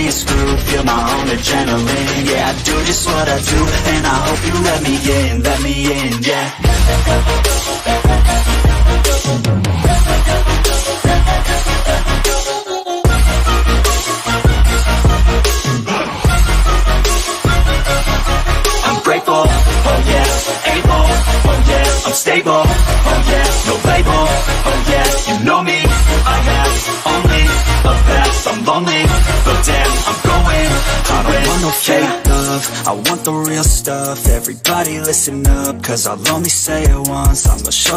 is screwed, feel my own adrenaline. Yeah, I do just what I do, and I hope you let me in, yeah. I'm grateful, oh yeah, able, oh yeah, I'm stable, oh yeah, no label, oh yeah, you know me, I have only the best. I'm lonely, but damn, I'm going to win. I don't want no fake love, I want the real stuff. Everybody listen up, cause I'll only say it once. I'm gonna show.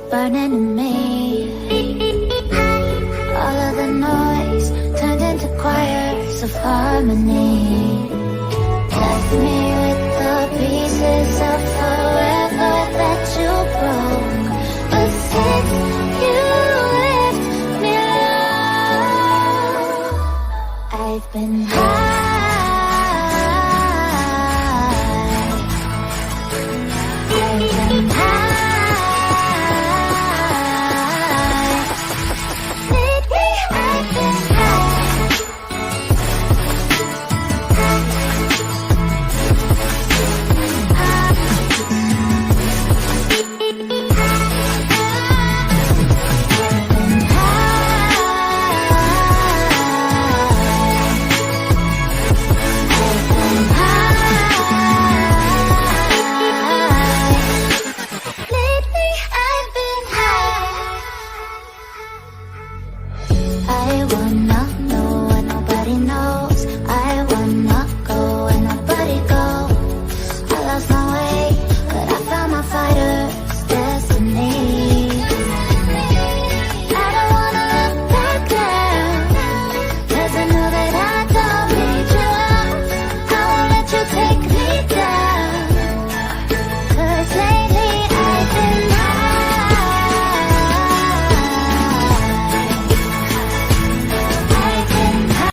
burning in me. All of the noise turned into choirs of harmony. Left me with the pieces of forever that you broke. But since you left me alone, I've been high. Lately I've been high. I wanna know what nobody knows. I wanna go where nobody goes. I lost my way, but I found my fighter's destiny. I don't wanna look back now, 'cause I know that I don't need you. I won't let you take me down, 'cause lately I've been high. I've been high.